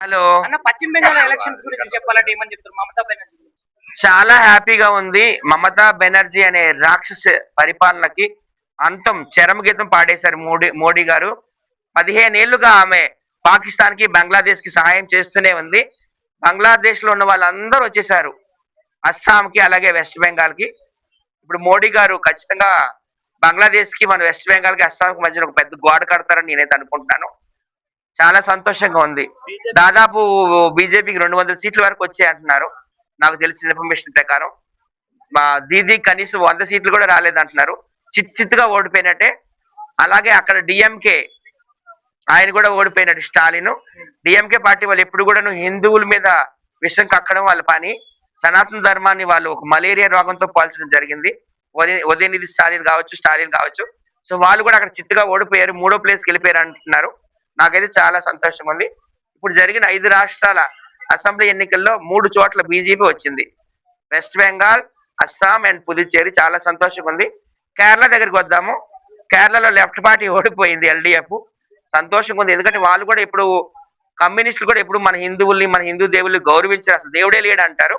Hello. అన్న పశ్చిమ Bengal elections గురించి చెప్పాలంటే ఏమని చెప్తారు మమతా బెనర్జీ గురించి? చాలా హ్యాపీగా ఉంది. మమతా బెనర్జీ అనే రాక్షస పరిపాలనకి అంతం చరమగీతం పాడేశారు మోడీ గారు. 15 ఏళ్లుగా ఆమె పాకిస్తాన్ కి బంగ్లాదేశ్ కి సహాయం చేస్తూనే ఉంది. బంగ్లాదేశ్ లో ఉన్న వాళ్ళందరూ వచ్చేసారు అస్సాం కి, అలాగే వెస్ట్ బెంగాల్ కి. ఇప్పుడు మోడీ గారు ఖచ్చితంగా బంగ్లాదేశ్ కి, మన వెస్ట్ బెంగాల్ కి, అస్సాం కి మధ్యన ఒక పెద్ద గోడ కడతారని నేనైతే అనుకుంటున్నాను. చాలా సంతోషంగా ఉంది. దాదాపు బీజేపీకి 200 సీట్ల వరకు వచ్చాయి అంటున్నారు, నాకు తెలిసిన ఇన్ఫర్మేషన్ ప్రకారం. మా దీదీ కనీసం 100 సీట్లు కూడా రాలేదంటున్నారు. చిత్తుగా ఓడిపోయినట్టే. అలాగే అక్కడ డిఎంకే, ఆయన కూడా ఓడిపోయినట్టు స్టాలిన్. డిఎంకే పార్టీ వాళ్ళు ఎప్పుడు కూడా హిందువుల మీద విషం కక్కడం వాళ్ళ పని. సనాతన ధర్మాన్ని వాళ్ళు ఒక మలేరియా రోగంతో పోల్చడం జరిగింది. ఉదయనిధి స్టాలిన్ కావచ్చు. సో వాళ్ళు కూడా అక్కడ చిత్తుగా ఓడిపోయారు, 3వ ప్లేస్కి వెళ్ళిపోయారు అంటున్నారు. నాకైతే చాలా సంతోషంగా ఉంది. ఇప్పుడు జరిగిన 5 రాష్ట్రాల అసెంబ్లీ ఎన్నికల్లో 3 చోట్ల బీజేపీ వచ్చింది. West Bengal, Assam and Puducherry. చాలా సంతోషంగా ఉంది. కేరళ దగ్గరికి వద్దాము. కేరళలో లెఫ్ట్ పార్టీ ఓడిపోయింది, ఎల్డిఎఫ్. సంతోషంగా ఉంది, ఎందుకంటే వాళ్ళు కూడా ఇప్పుడు కమ్యూనిస్టులు కూడా ఎప్పుడు మన హిందువుల్ని, మన హిందూ దేవుల్ని గౌరవించారు, అసలు దేవుడే లేడు అంటారు.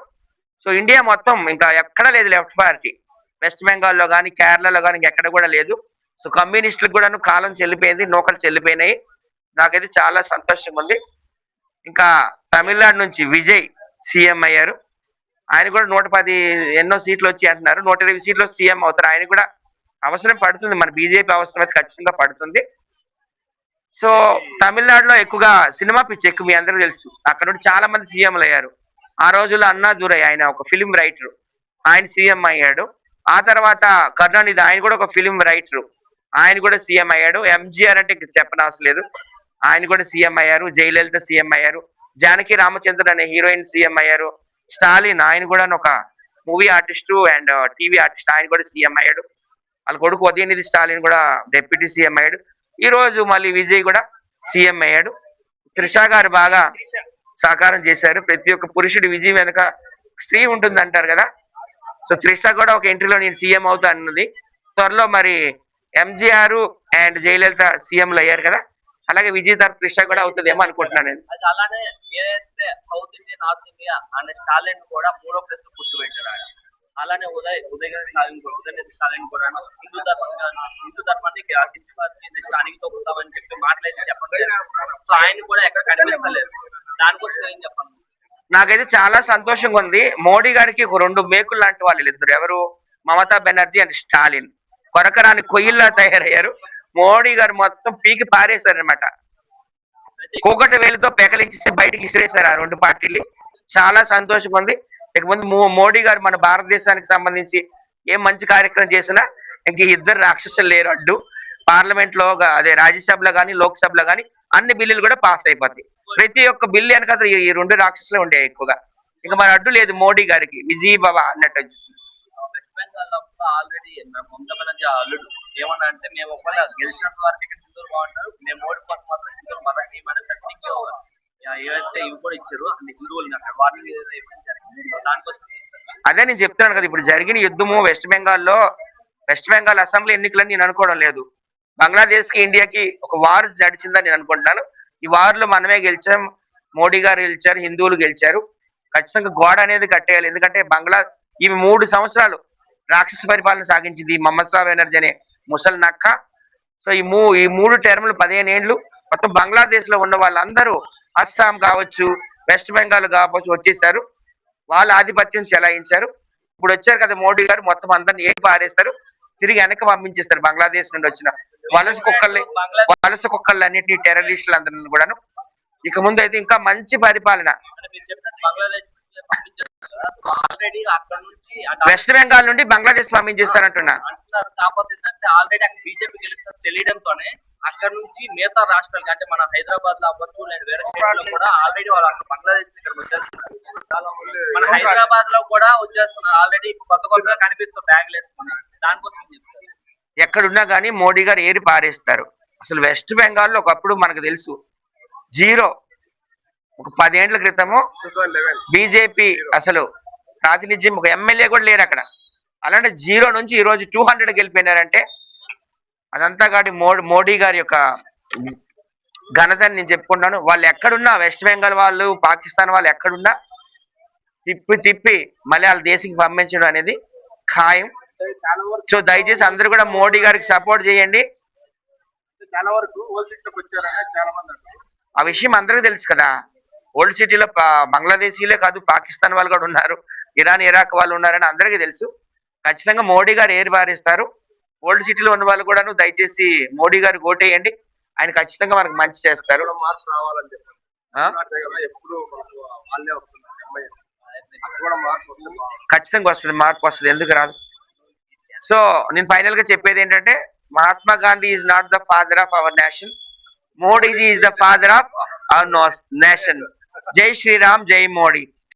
సో ఇండియా మొత్తం ఇంకా ఎక్కడ లేదు లెఫ్ట్ పార్టీ. వెస్ట్ బెంగాల్లో కానీ, కేరళలో కానీ ఎక్కడ కూడా లేదు. సో కమ్యూనిస్టులకు కూడా కాలం చెల్లిపోయింది, నూకలు చెల్లిపోయినాయి. నాకైతే చాలా సంతోషంగా ఉంది. ఇంకా తమిళనాడు నుంచి విజయ్ సీఎం అయ్యారు. ఆయన కూడా 110 ఎన్నో సీట్లు వచ్చి అంటున్నారు. 120 సీట్లు సీఎం అవుతారు. ఆయన కూడా అవసరం పడుతుంది, మన బీజేపీ అవసరం అయితే ఖచ్చితంగా పడుతుంది. సో తమిళనాడులో ఎక్కువగా సినిమా పిచ్చి ఎక్కువ, మీ అందరికీ తెలుసు. అక్కడ నుండి చాలా మంది సీఎంలు అయ్యారు. ఆ రోజుల్లో అన్నాదురై, ఆయన ఒక ఫిలిం రైటర్, ఆయన సీఎం అయ్యాడు. ఆ తర్వాత కరుణానిధి, ఆయన కూడా ఒక ఫిలిం రైటర్, ఆయన కూడా సీఎం అయ్యాడు. ఎంజీఆర్ అంటే చెప్పనవసరం లేదు, ఆయన కూడా సీఎం అయ్యారు. జయలలిత సీఎం అయ్యారు. జానకి రామచంద్రన్ అనే హీరోయిన్ సీఎం అయ్యారు. స్టాలిన్, ఆయన కూడా ఒక movie artist and TV artist, ఆయన కూడా సీఎం అయ్యాడు. వాళ్ళ కొడుకు ఉదయనిధి స్టాలిన్ కూడా డిప్యూటీ సీఎం అయ్యాడు. ఈ రోజు మళ్ళీ విజయ్ కూడా సీఎం అయ్యాడు. త్రిష గారు బాగా సహకారం చేశారు. ప్రతి ఒక్క పురుషుడి విజయం వెనుక స్త్రీ ఉంటుంది అంటారు కదా. సో త్రిష కూడా ఒక ఎంట్రీలో నేను సీఎం అవుతా అన్నది. త్వరలో మరి ఎంజీఆర్ అండ్ జయలలిత సీఎంలు అయ్యారు కదా, అలాగే విజయ్ తరఫు త్రిష కూడా అవుతుందేమో అనుకుంటున్నాను నేను. అలానే ఏదైతే సౌత్ ఇండియా, నార్త్ ఇండియా అనే స్టాలిన్ కూడా 3వ ప్లేస్ లో కూర్చోబెట్టారు. అలానే ఉదయనిధి స్టాలిన్ కూడా హిందూ ధర్మాన్ని కించపరిచి నెక్స్ట్ అణిగితో పోతామని చెప్పి మాట్లాడి చెప్పండి. సో ఆయన కూడా ఎక్కడ కనిపిస్తలేదు. దానికోసం ఏం చెప్పండి? నాకైతే చాలా సంతోషంగా ఉంది. మోడీ గారికి ఒక 2 మేకులు లాంటి వాళ్ళు ఇద్దరు, ఎవరు? మమతా బెనర్జీ అండ్ స్టాలిన్. కొరకరాని కొయ్యిల్లా తయారయ్యారు. మోడీ గారు మొత్తం పీకి పారేశారనమాట. కూకట వేలుతో పెకలించేసి బయటికి ఇసిరేశారు ఆ 2 పార్టీలు. చాలా సంతోషంగా ఉంది. ఇక ముందు మోడీ గారు మన భారతదేశానికి సంబంధించి ఏం మంచి కార్యక్రమం చేసినా ఇంక ఇద్దరు రాక్షసులు లేరు అడ్డు. పార్లమెంట్ లో, అదే రాజ్యసభలో కానీ, లోక్సభలో కానీ అన్ని బిల్లులు కూడా పాస్ అయిపోతాయి. ప్రతి ఒక్క బిల్లు వెనక ఈ 2 రాక్షసులే ఉండే ఎక్కువగా. ఇక మరి అడ్డు లేదు మోడీ గారికి, విజయ్ బాబా అన్నట్టు వచ్చేసింది. వెస్ట్ బెంగాల్ లో ఆల్రెడీ మమతా బెనర్జీ అల్లుడు ఏమన్నా అంటే, మేము ఒకవేళ గెలిచినంత వరకు హిందువులు బాగుంటారు, మేము ఓడిపోతే మాత్రం హిందువులు మతం చేయమని ఏవైతే ఇవి కూడా ఇచ్చారు అంటే హిందువులు వార్నింగ్ దానికోసం. అదే నేను చెప్తాను కదా, ఇప్పుడు జరిగిన యుద్ధము వెస్ట్ బెంగాల్ అసెంబ్లీ ఎన్నికలని నేను అనుకోవడం లేదు. బంగ్లాదేశ్ కి, ఇండియాకి ఒక వార్ నడిచిందని నేను అనుకుంటున్నాను. ఈ వార్లో మనమే గెలిచాం, మోడీ గారు గెలిచారు, హిందువులు గెలిచారు. ఖచ్చితంగా గోడ అనేది కట్టేయాలి. ఎందుకంటే ఇవి 3 సంవత్సరాలు రాక్షస పరిపాలన సాగించింది మమతా బెనర్జీ అనే ముసలి నక్క. సో ఈ 3 టర్ములు 15 ఏళ్ళు మొత్తం బంగ్లాదేశ్ లో ఉన్న వాళ్ళందరూ, అస్సాం కావచ్చు, వెస్ట్ బెంగాల్ కావచ్చు, వచ్చేసారు. వాళ్ళు ఆధిపత్యం చెలాయించారు. ఇప్పుడు వచ్చారు కదా మోడీ గారు, మొత్తం అందరిని ఏటి పారేస్తారు, తిరిగి వెనక్కి పంపించేస్తారు. బంగ్లాదేశ్ నుండి వచ్చిన వలస కుక్కల్ని అన్నింటినీ, టెర్రరిస్టులు అందరిని కూడాను. ఇక ముందు అయితే ఇంకా మంచి పరిపాలన. వెస్ట్ బెంగాల్ నుండి బంగ్లాదేశ్ పంపించేస్తారంటున్నా. కాకపోతే ఏంటంటే ఆల్రెడీ అక్కడ బీజేపీ గెలుస్తారు తెలియడంతోనే అక్కడ నుంచి మిగతా రాష్ట్రాలు అంటే మన హైదరాబాద్ లో అవ్వచ్చు, లేదా వేరే స్టేట్ లో కూడా ఆల్రెడీ వాళ్ళు అక్కడ బంగ్లాదేశ్ ఇక్కడ వచ్చేస్తున్నారు. మన హైదరాబాద్ లో కూడా వచ్చేస్తున్నారు ఆల్రెడీ, కొత్తగా కనిపిస్తుంది బ్యాగులు వేసుకుని. దానికోసం ఎక్కడున్నా కానీ మోడీ గారు ఏరి పారేస్తారు. అసలు వెస్ట్ బెంగాల్లో ఒకప్పుడు మనకు తెలుసు జీరో. ఒక 10 ఏళ్ల క్రితము బీజేపీ అసలు ప్రాతినిధ్యం, ఒక ఎమ్మెల్యే కూడా లేరు అక్కడ. అలాంటి జీరో నుంచి ఈ రోజు 200 గెలిపోయినారంటే అదంతా కాదు మోడీ గారి యొక్క ఘనతని నేను చెప్పుకుంటాను. వాళ్ళు ఎక్కడున్నా, వెస్ట్ బెంగాల్ వాళ్ళు, పాకిస్తాన్ వాళ్ళు ఎక్కడున్నా తిప్పి తిప్పి మళ్ళీ వాళ్ళ దేశానికి పంపించడం అనేది ఖాయం. చాలా వరకు సో దయచేసి అందరూ కూడా మోడీ గారికి సపోర్ట్ చేయండి. చాలా వరకు ఓల్డ్ సిటీలోకి వచ్చారని చాలా మంది అంటారు. ఆ విషయం అందరికీ తెలుసు కదా. ఓల్డ్ సిటీలో బంగ్లాదేశీలే కాదు, పాకిస్తాన్ వాళ్ళు కూడా ఉన్నారు, ఇరాన్ ఇరాక్ వాళ్ళు ఉన్నారని అందరికీ తెలుసు. ఖచ్చితంగా మోడీ గారు ఏరి బారిస్తారు. ఓల్డ్ సిటీలో ఉన్న వాళ్ళు కూడాను దయచేసి మోడీ గారు ఓటేయండి. ఆయన ఖచ్చితంగా మనకు మంచి చేస్తారు. కూడా మార్పు రావాలని చెప్పారు. ఆ? ఎప్పుడు మనకు వాళ్ళే వస్తున్నారు అమ్మాయి, అక్కడ కూడా మార్పు వస్తుంది. ఖచ్చితంగా వస్తుంది, మార్పు వస్తుంది, ఎందుకు రాదు. సో నేను ఫైనల్ గా చెప్పేది ఏంటంటే, Mahatma Gandhi is not the father of our nation, Modiji is the father of our nation. జై శ్రీరామ్, జై మోడీ.